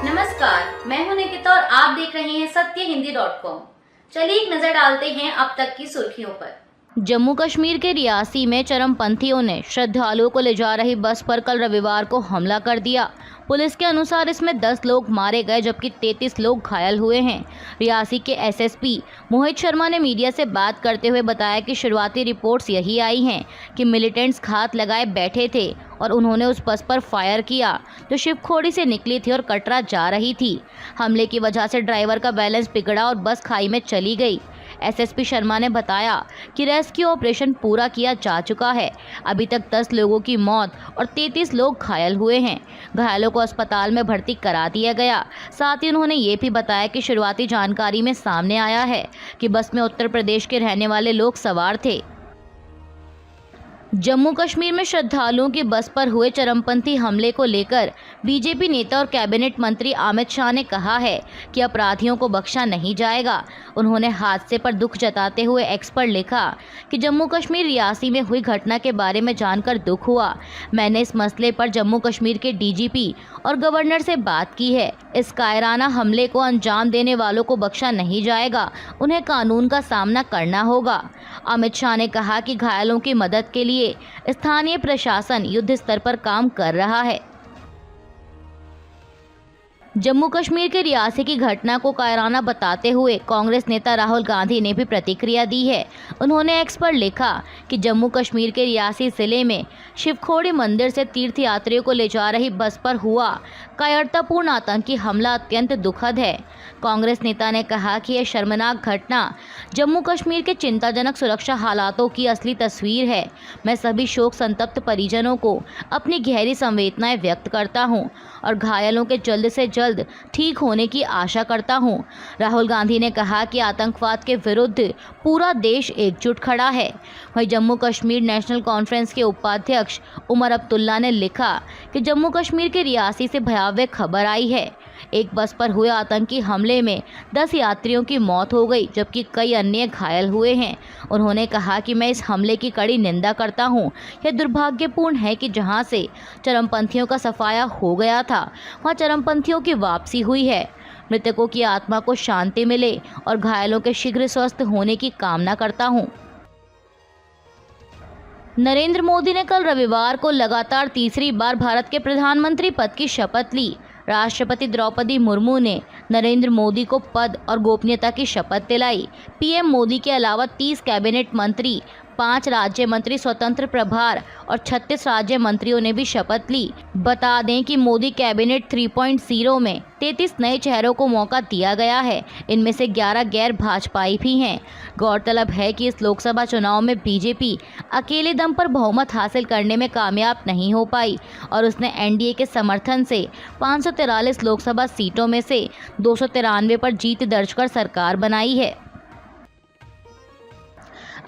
नमस्कार, मैं हूं निकिता और आप देख रहे हैं सत्यहिंदी.com। चलिए एक नजर डालते हैं अब तक की सुर्खियों पर। जम्मू कश्मीर के रियासी में चरमपंथियों ने श्रद्धालुओं को ले जा रही बस पर कल रविवार को हमला कर दिया। पुलिस के अनुसार इसमें 10 लोग मारे गए जबकि 33 लोग घायल हुए हैं। रियासी के एसएसपी मोहित शर्मा ने मीडिया से बात करते हुए बताया कि शुरुआती रिपोर्ट्स यही आई हैं कि मिलिटेंट्स घात लगाए बैठे थे और उन्होंने उस बस पर फायर किया जो शिवखोड़ी से निकली थी और कटरा जा रही थी। हमले की वजह से ड्राइवर का बैलेंस बिगड़ा और बस खाई में चली गई। एसएसपी शर्मा ने बताया कि रेस्क्यू ऑपरेशन पूरा किया जा चुका है। अभी तक 10 लोगों की मौत और 33 लोग घायल हुए हैं। घायलों को अस्पताल में भर्ती करा दिया गया। साथ ही उन्होंने ये भी बताया कि शुरुआती जानकारी में सामने आया है कि बस में उत्तर प्रदेश के रहने वाले लोग सवार थे। जम्मू कश्मीर में श्रद्धालुओं की बस पर हुए चरमपंथी हमले को लेकर बीजेपी नेता और कैबिनेट मंत्री अमित शाह ने कहा है कि अपराधियों को बख्शा नहीं जाएगा। उन्होंने हादसे पर दुख जताते हुए एक्स पर लिखा कि जम्मू कश्मीर रियासी में हुई घटना के बारे में जानकर दुख हुआ। मैंने इस मसले पर जम्मू कश्मीर के डीजीपी और गवर्नर से बात की है। इस कायराना हमले को अंजाम देने वालों को बख्शा नहीं जाएगा, उन्हें कानून का सामना करना होगा। अमित शाह ने कहा कि घायलों की मदद के लिए स्थानीय प्रशासन युद्ध स्तर पर काम कर रहा है। जम्मू कश्मीर के रियासी की घटना को कायराना बताते हुए कांग्रेस नेता राहुल गांधी ने भी प्रतिक्रिया दी है। उन्होंने एक्स पर लिखा कि जम्मू कश्मीर के रियासी जिले में शिवखोड़ी मंदिर से तीर्थयात्रियों को ले जा रही बस पर हुआ कायरतापूर्ण आतंकी हमला अत्यंत दुखद है। कांग्रेस नेता ने कहा कि यह शर्मनाक घटना जम्मू कश्मीर के चिंताजनक सुरक्षा हालातों की असली तस्वीर है। मैं सभी शोक संतप्त परिजनों को अपनी गहरी संवेदनाएं व्यक्त करता हूं और घायलों के जल्द से जल्द ठीक होने की आशा करता हूं। राहुल गांधी ने कहा कि आतंकवाद के विरुद्ध पूरा देश एकजुट खड़ा है। वहीं जम्मू कश्मीर नेशनल कॉन्फ्रेंस के उपाध्यक्ष उमर अब्दुल्ला ने लिखा कि जम्मू कश्मीर के रियासी से भयावह खबर आई है। एक बस पर हुए आतंकी हमले में 10 यात्रियों की मौत हो गई जबकि कई अन्य घायल हुए हैं। उन्होंने कहा कि मैं इस हमले की कड़ी निंदा करता हूं। यह दुर्भाग्यपूर्ण है कि जहां से चरमपंथियों का सफाया हो गया था वहां चरमपंथियों की वापसी हुई है। मृतकों की आत्मा को शांति मिले और घायलों के शीघ्र स्वस्थ होने की कामना करता हूं। नरेंद्र मोदी ने कल रविवार को लगातार तीसरी बार भारत के प्रधानमंत्री पद की शपथ ली। राष्ट्रपति द्रौपदी मुर्मू ने नरेंद्र मोदी को पद और गोपनीयता की शपथ दिलाई। पीएम मोदी के अलावा 30 कैबिनेट मंत्री, 5 राज्य मंत्री स्वतंत्र प्रभार और 36 राज्य मंत्रियों ने भी शपथ ली। बता दें कि मोदी कैबिनेट 3.0 में 33 नए चेहरों को मौका दिया गया है। इनमें से 11 गैर भाजपाई भी हैं। गौरतलब है कि इस लोकसभा चुनाव में बीजेपी अकेले दम पर बहुमत हासिल करने में कामयाब नहीं हो पाई और उसने एनडीए के समर्थन से 543 लोकसभा सीटों में से 293 पर जीत दर्ज कर सरकार बनाई है।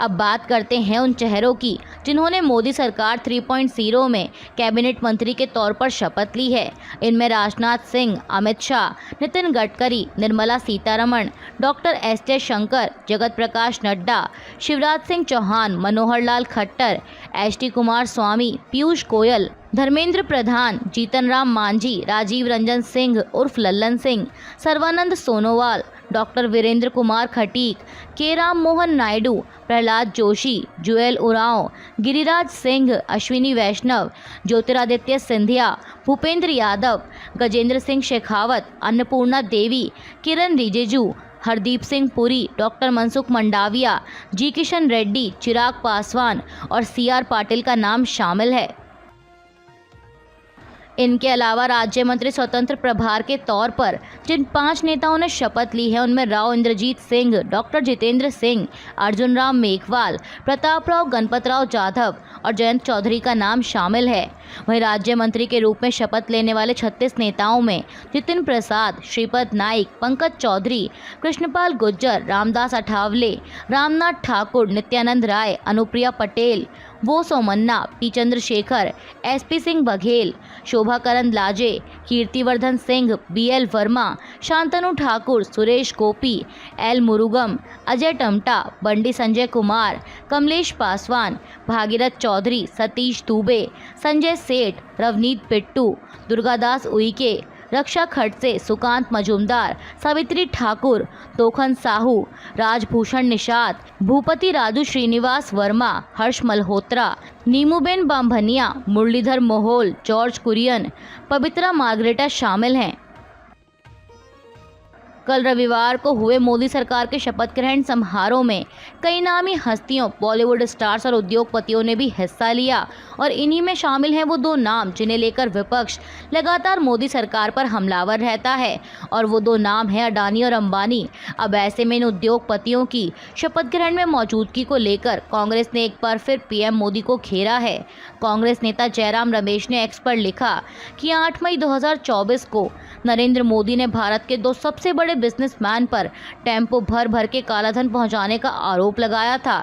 अब बात करते हैं उन चेहरों की जिन्होंने मोदी सरकार 3.0 में कैबिनेट मंत्री के तौर पर शपथ ली है। इनमें Rajnath Singh, Amit Shah, Nitin Gadkari, Nirmala Sitharaman, doctor S Jaishankar, Jagat Prakash Nadda, Shivraj Singh Chauhan, Manohar Lal Khattar, HD Kumar स्वामी, पीयूष गोयल, धर्मेंद्र प्रधान, जीतन राम मांझी, राजीव रंजन सिंह उर्फ लल्लन सिंह, सर्बानंद सोनोवाल, डॉक्टर वीरेंद्र कुमार खटीक, के राम मोहन नायडू, प्रहलाद जोशी, जुएल उरांव, गिरिराज सिंह, अश्विनी वैष्णव, ज्योतिरादित्य सिंधिया, भूपेंद्र यादव, गजेंद्र सिंह शेखावत, अन्नपूर्णा देवी, किरण रिजिजू, हरदीप सिंह पुरी, डॉक्टर मनसुख मंडाविया, जी किशन रेड्डी, चिराग पासवान और सीआर पाटिल का नाम शामिल है। इनके अलावा राज्य मंत्री स्वतंत्र प्रभार के तौर पर जिन 5 नेताओं ने शपथ ली है उनमें राव इंद्रजीत सिंह, डॉक्टर जितेंद्र सिंह, अर्जुन राम मेघवाल, प्रताप राव गणपतराव जाधव और जयंत चौधरी का नाम शामिल है। वहीं राज्य मंत्री के रूप में शपथ लेने वाले 36 नेताओं में जितिन प्रसाद, श्रीपद नाइक, पंकज चौधरी, कृष्णपाल गुर्जर, रामदास अठावले, रामनाथ ठाकुर, नित्यानंद राय, अनुप्रिया पटेल, वो Somanna, P Chandrashekhar, SP Singh Baghel, Shobha Karandlaje, Kirtivardhan Singh, BL Verma, Shantanu Thakur, Suresh Gopi, L मुरुगम, Ajay Tamta, Bandi Sanjay Kumar, Kamlesh Paswan, Bhagirath Chaudhary, Satish Dubey, Sanjay Seth, Ravneet पिट्टू, Durgadas Uikey, रक्षा खड़से, सुकांत मजूमदार, सावित्री ठाकुर, तोखन साहू, राजभूषण निषाद, भूपति राजू, श्रीनिवास वर्मा, हर्ष मल्होत्रा, नीमूबेन बामभनिया, मुरलीधर मोहोल, जॉर्ज कुरियन, पवित्रा मार्गरेटा शामिल हैं। कल रविवार को हुए मोदी सरकार के शपथ ग्रहण समारोह में कई नामी हस्तियों, बॉलीवुड स्टार्स और उद्योगपतियों ने भी हिस्सा लिया और इन्हीं में शामिल हैं वो दो नाम जिन्हें लेकर विपक्ष लगातार मोदी सरकार पर हमलावर रहता है, और वो दो नाम हैं अडानी और अंबानी। अब ऐसे में इन उद्योगपतियों की शपथ ग्रहण में मौजूदगी को लेकर कांग्रेस ने एक बार फिर पीएम मोदी को घेरा है। कांग्रेस नेता जयराम रमेश ने एक्स पर लिखा कि 8 मई 2024 को नरेंद्र मोदी ने भारत के दो सबसे बड़े बिजनेसमैन पर टेम्पो भर भर के कालाधन पहुंचाने का आरोप लगाया था।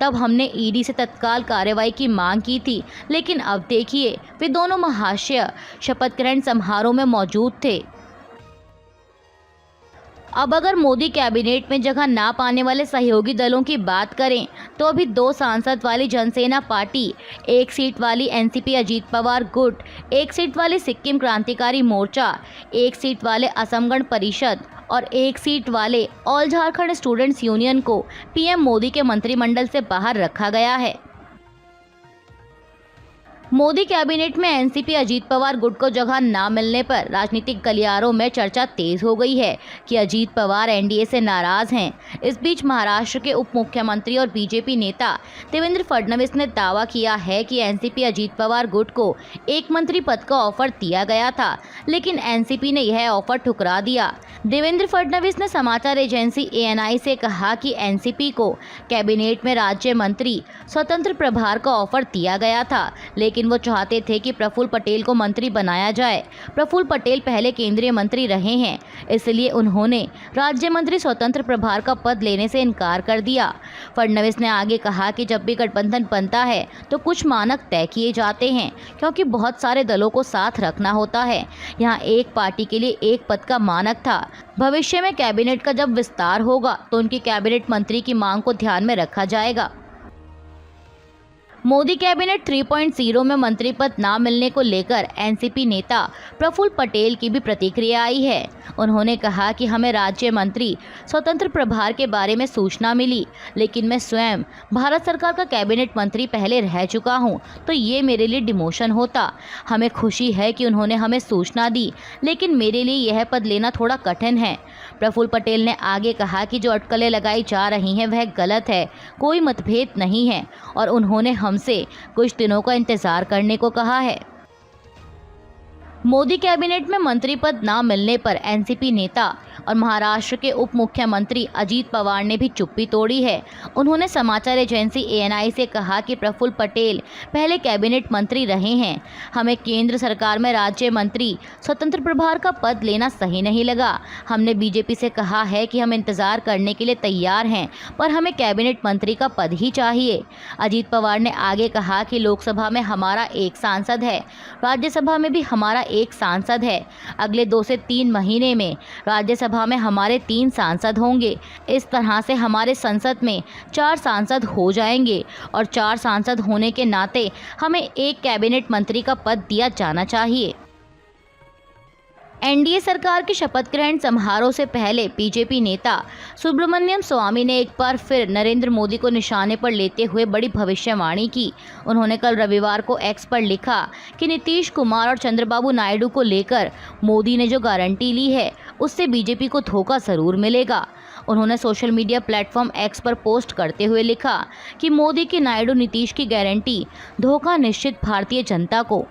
तब हमने ईडी से तत्काल कार्रवाई की मांग की थी, लेकिन अब देखिए वे दोनों महाशय शपथ ग्रहण समारोह में मौजूद थे। अब अगर मोदी कैबिनेट में जगह ना पाने वाले सहयोगी दलों की बात करें तो अभी 2 सांसद वाली जनसेना पार्टी, 1 सीट वाली एनसीपी अजीत पवार गुट, 1 सीट वाली सिक्किम क्रांतिकारी मोर्चा, 1 सीट वाले असम गण परिषद और 1 सीट वाले ऑल झारखंड स्टूडेंट्स यूनियन को पीएम मोदी के मंत्रिमंडल से बाहर रखा गया है। मोदी कैबिनेट में एनसीपी अजीत पवार गुट को जगह ना मिलने पर राजनीतिक गलियारों में चर्चा तेज हो गई है कि अजीत पवार एनडीए से नाराज हैं। इस बीच महाराष्ट्र के उप मुख्यमंत्री और बीजेपी नेता देवेंद्र फडणवीस ने दावा किया है कि एनसीपी अजीत पवार गुट को एक मंत्री पद का ऑफर दिया गया था, लेकिन एनसीपी ने यह ऑफर ठुकरा दिया। देवेंद्र फडणवीस ने समाचार एजेंसी एएनआई से कहा कि एनसीपी को कैबिनेट में राज्य मंत्री स्वतंत्र प्रभार का ऑफर दिया गया था, लेकिन वो चाहते थे कि प्रफुल्ल पटेल को मंत्री बनाया जाए। प्रफुल्ल पटेल पहले केंद्रीय मंत्री रहे हैं, इसलिए उन्होंने राज्य मंत्री स्वतंत्र प्रभार का पद लेने से इनकार कर दिया। फडणवीस ने आगे कहा कि जब भी गठबंधन बनता है तो कुछ मानक तय किए जाते हैं, क्योंकि बहुत सारे दलों को साथ रखना होता है। यहाँ एक पार्टी के लिए एक पद का मानक था। भविष्य में कैबिनेट का जब विस्तार होगा तो उनकी कैबिनेट मंत्री की मांग को ध्यान में रखा जाएगा। मोदी कैबिनेट 3.0 में मंत्री पद ना मिलने को लेकर एनसीपी नेता प्रफुल्ल पटेल की भी प्रतिक्रिया आई है। उन्होंने कहा कि हमें राज्य मंत्री स्वतंत्र प्रभार के बारे में सूचना मिली, लेकिन मैं स्वयं भारत सरकार का कैबिनेट मंत्री पहले रह चुका हूं, तो ये मेरे लिए डिमोशन होता। हमें खुशी है कि उन्होंने हमें सूचना दी, लेकिन मेरे लिए यह पद लेना थोड़ा कठिन है। प्रफुल्ल पटेल ने आगे कहा कि जो अटकलें लगाई जा रही हैं वह गलत है, कोई मतभेद नहीं है, और उन्होंने हमसे कुछ दिनों का इंतजार करने को कहा है। मोदी कैबिनेट में मंत्री पद ना मिलने पर एनसीपी नेता और महाराष्ट्र के उप मुख्यमंत्री अजीत पवार ने भी चुप्पी तोड़ी है। उन्होंने समाचार एजेंसी एएनआई से कहा कि प्रफुल्ल पटेल पहले कैबिनेट मंत्री रहे हैं। हमें केंद्र सरकार में राज्य मंत्री स्वतंत्र प्रभार का पद लेना सही नहीं लगा। हमने बीजेपी से कहा है कि हम इंतजार करने के लिए तैयार हैं, पर हमें कैबिनेट मंत्री का पद ही चाहिए। अजीत पवार ने आगे कहा कि लोकसभा में हमारा एक सांसद है, राज्यसभा में भी हमारा एक सांसद है। अगले 2 से 3 महीने में राज्यसभा में हमारे 3 सांसद होंगे। इस तरह से हमारे संसद में 4 सांसद हो जाएंगे, और 4 सांसद होने के नाते हमें एक कैबिनेट मंत्री का पद दिया जाना चाहिए। एनडीए सरकार के शपथ ग्रहण समारोह से पहले बीजेपी नेता सुब्रमण्यम स्वामी ने एक बार फिर नरेंद्र मोदी को निशाने पर लेते हुए बड़ी भविष्यवाणी की। उन्होंने कल रविवार को एक्स पर लिखा कि नीतीश कुमार और चंद्रबाबू नायडू को लेकर मोदी ने जो गारंटी ली है उससे बीजेपी को धोखा जरूर मिलेगा। उन्होंने सोशल मीडिया प्लेटफॉर्म एक्स पर पोस्ट करते हुए लिखा कि मोदी की नायडू नीतीश की गारंटी धोखा निश्चित भारतीय जनता को।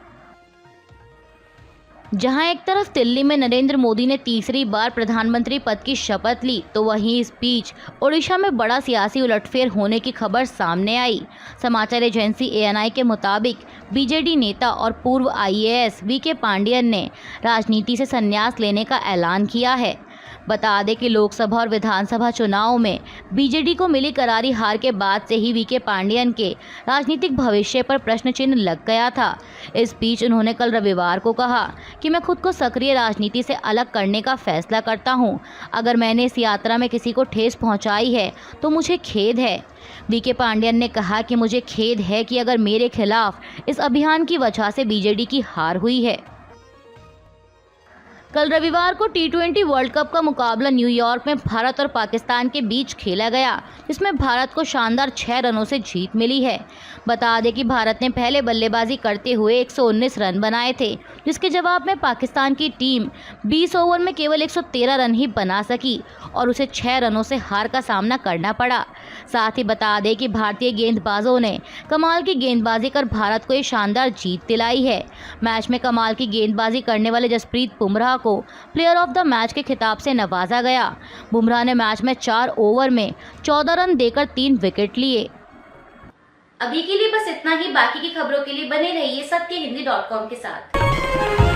जहां एक तरफ दिल्ली में नरेंद्र मोदी ने तीसरी बार प्रधानमंत्री पद की शपथ ली, तो वहीं इस बीच ओडिशा में बड़ा सियासी उलटफेर होने की खबर सामने आई। समाचार एजेंसी एएनआई के मुताबिक बीजेडी नेता और पूर्व आईएएस वीके पांडियन ने राजनीति से संन्यास लेने का ऐलान किया है। बता दें कि लोकसभा और विधानसभा चुनाव में बीजेडी को मिली करारी हार के बाद से ही वीके पांडियन के राजनीतिक भविष्य पर प्रश्न चिन्ह लग गया था। इस बीच उन्होंने कल रविवार को कहा कि मैं खुद को सक्रिय राजनीति से अलग करने का फैसला करता हूं। अगर मैंने इस यात्रा में किसी को ठेस पहुंचाई है तो मुझे खेद है। वीके पांडियन ने कहा कि मुझे खेद है कि अगर मेरे खिलाफ इस अभियान की वजह से बीजेडी की हार हुई है। कल रविवार को T20 वर्ल्ड कप का मुकाबला न्यूयॉर्क में भारत और पाकिस्तान के बीच खेला गया, जिसमें भारत को शानदार 6 रनों से जीत मिली है। बता दें कि भारत ने पहले बल्लेबाजी करते हुए 119 रन बनाए थे, जिसके जवाब में पाकिस्तान की टीम 20 ओवर में केवल 113 रन ही बना सकी और उसे 6 रनों से हार का सामना करना पड़ा। साथ ही बता दें कि भारतीय गेंदबाजों ने कमाल की गेंदबाजी कर भारत को ये शानदार जीत दिलाई है। मैच में कमाल की गेंदबाजी करने वाले जसप्रीत बुमराह को प्लेयर ऑफ द मैच के खिताब से नवाजा गया। बुमराह ने मैच में 4 ओवर में 14 रन देकर 3 विकेट लिए। अभी के लिए बस इतना ही। बाकी की खबरों के लिए बने रहिए सत्यहिंदी.com के साथ।